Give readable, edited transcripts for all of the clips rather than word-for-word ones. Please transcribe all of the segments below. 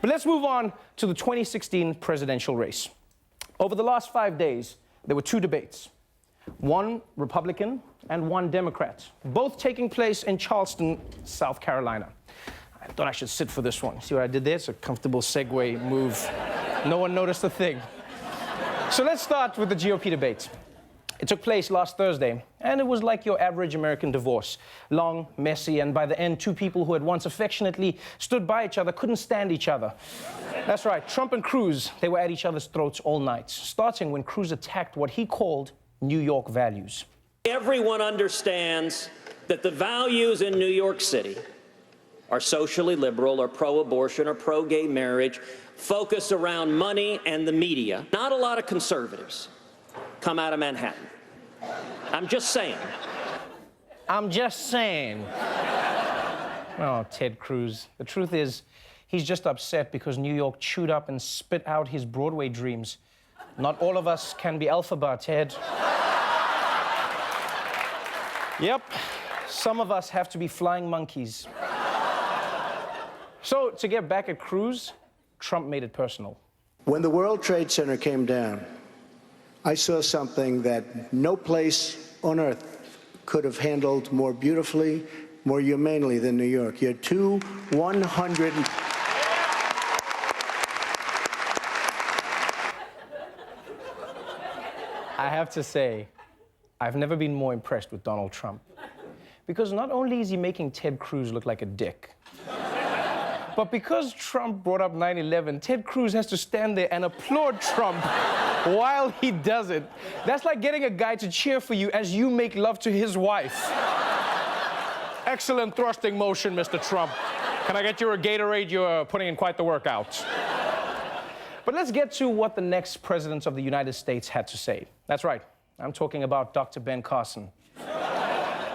But let's move on to the 2016 presidential race. Over the last 5 days, there were two debates. One Republican and one Democrat, both taking place in Charleston, South Carolina. I thought I should sit for this one. See what I did there? It's a comfortable segue move. No one noticed a thing. So let's start with the GOP debate. It took place last Thursday, and it was like your average American divorce. Long, messy, and by the end, two people who had once affectionately stood by each other couldn't stand each other. That's right, Trump and Cruz, they were at each other's throats all night, starting when Cruz attacked what he called New York values. Everyone understands that the values in New York City are socially liberal or pro-abortion or pro-gay marriage, focused around money and the media. Not a lot of conservatives come out of Manhattan. I'm just saying. I'm just saying. Oh, Ted Cruz. The truth is, he's just upset because New York chewed up and spit out his Broadway dreams. Not all of us can be Elphaba, Ted. Yep, some of us have to be flying monkeys. So, to get back at Cruz, Trump made it personal. When the World Trade Center came down, I saw something that no place on earth could have handled more beautifully, more humanely than New York. You had two 100... I have to say, I've never been more impressed with Donald Trump. Because not only is he making Ted Cruz look like a dick, but because Trump brought up 9/11, Ted Cruz has to stand there and applaud Trump while he does it. That's like getting a guy to cheer for you as you make love to his wife. Excellent thrusting motion, Mr. Trump. Can I get you a Gatorade? You're putting in quite the workout. But let's get to what the next president of the United States had to say. That's right, I'm talking about Dr. Ben Carson.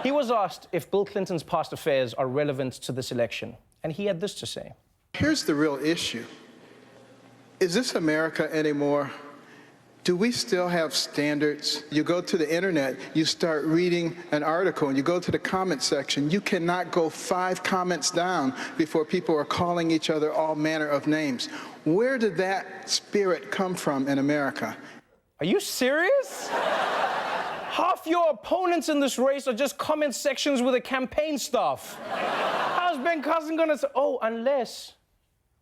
He was asked if Bill Clinton's past affairs are relevant to this election, and he had this to say. Here's the real issue. Is this America anymore? Do we still have standards? You go to the internet, you start reading an article, and you go to the comment section. You cannot go 5 comments down before people are calling each other all manner of names. Where did that spirit come from in America? Are you serious? Half your opponents in this race are just comment sections with the campaign stuff. How's Ben Carson gonna say, oh, unless...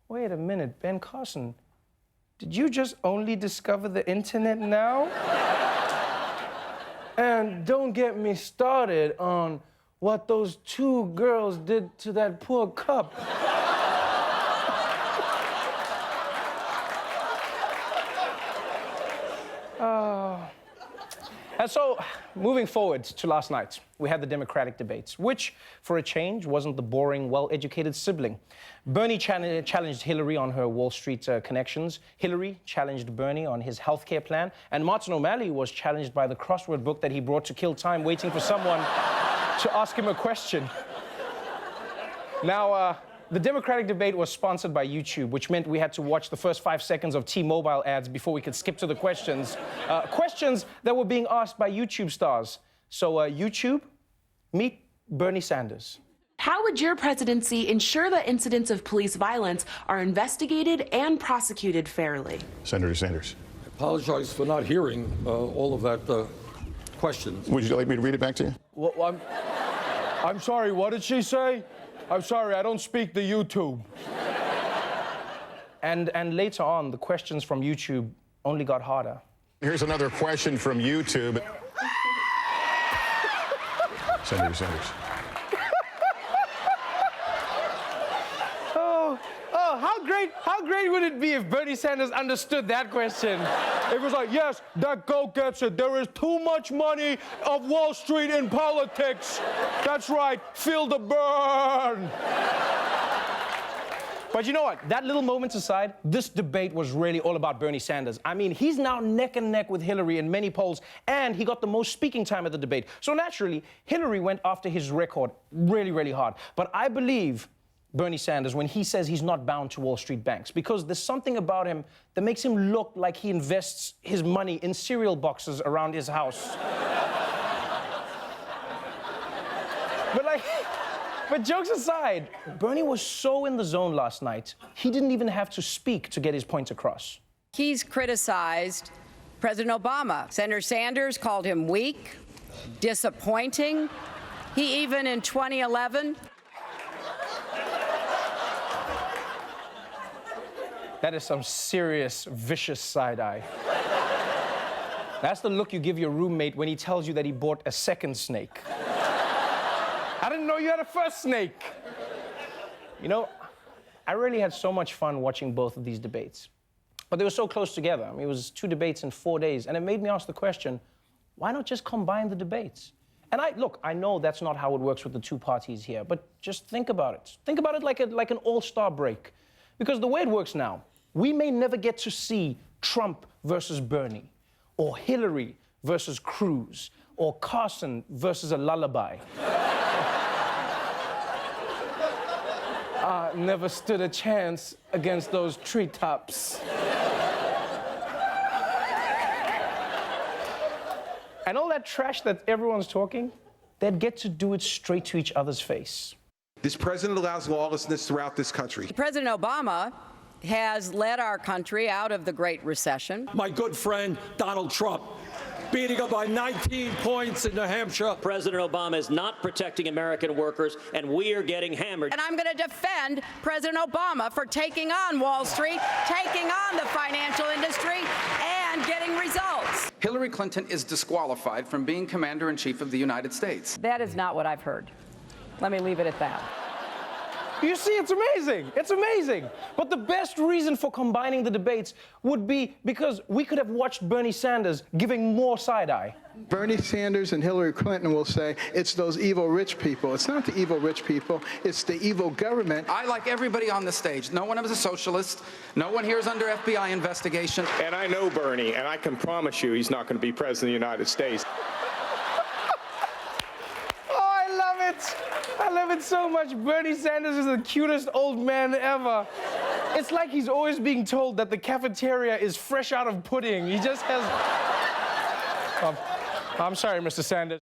Wait a minute, Ben Carson, did you just only discover the internet now? And don't get me started on what those 2 girls did to that poor cup. And so, moving forward to last night, we had the Democratic debates, which, for a change, wasn't the boring, well-educated sibling. Bernie challenged Hillary on her Wall Street connections. Hillary challenged Bernie on his healthcare plan. And Martin O'Malley was challenged by the crossword book that he brought to kill time waiting for someone to ask him a question. Now, the Democratic debate was sponsored by YouTube, which meant we had to watch the first 5 seconds of T-Mobile ads before we could skip to the questions. Questions that were being asked by YouTube stars. So, YouTube, meet Bernie Sanders. How would your presidency ensure that incidents of police violence are investigated and prosecuted fairly? Senator Sanders. I apologize for not hearing all of that question. Would you like me to read it back to you? Well, I'm sorry, what did she say? I'm sorry, I don't speak the YouTube. And later on, the questions from YouTube only got harder. Here's another question from YouTube. Senator Sanders. How great would it be if Bernie Sanders understood that question? It was like, yes, that goat gets it. There is too much money of Wall Street in politics. That's right, feel the burn. But you know what? That little moment aside, this debate was really all about Bernie Sanders. I mean, he's now neck and neck with Hillary in many polls, and he got the most speaking time at the debate. So naturally, Hillary went after his record really, really hard. But I believe Bernie Sanders when he says he's not bound to Wall Street banks, because there's something about him that makes him look like he invests his money in cereal boxes around his house. But But jokes aside, Bernie was so in the zone last night, he didn't even have to speak to get his points across. He's criticized President Obama. Senator Sanders called him weak, disappointing. He even in 2011. That is some serious, vicious side-eye. That's the look you give your roommate when he tells you that he bought a second snake. I didn't know you had a first snake. You know, I really had so much fun watching both of these debates. But they were so close together. I mean, it was 2 debates in 4 days, and it made me ask the question, why not just combine the debates? And I know that's not how it works with the two parties here, but just think about it. Think about it like an all-star break. Because the way it works now, we may never get to see Trump versus Bernie, or Hillary versus Cruz, or Carson versus a lullaby. Never stood a chance against those treetops. And all that trash that everyone's talking, they'd get to do it straight to each other's face. This president allows lawlessness throughout this country. President Obama has led our country out of the Great Recession. My good friend, Donald Trump, beating him by 19 points in New Hampshire. President Obama is not protecting American workers, and we are getting hammered. And I'm going to defend President Obama for taking on Wall Street, taking on the financial industry, and getting results. Hillary Clinton is disqualified from being Commander-in-Chief of the United States. That is not what I've heard. Let me leave it at that. You see, it's amazing. It's amazing. But the best reason for combining the debates would be because we could have watched Bernie Sanders giving more side-eye. Bernie Sanders and Hillary Clinton will say it's those evil rich people. It's not the evil rich people. It's the evil government. I, like everybody on the stage, no one is a socialist. No one here is under FBI investigation. And I know Bernie, and I can promise you he's not going to be president of the United States. I love it so much. Bernie Sanders is the cutest old man ever. It's like he's always being told that the cafeteria is fresh out of pudding. He just has... I'm sorry, Mr. Sanders.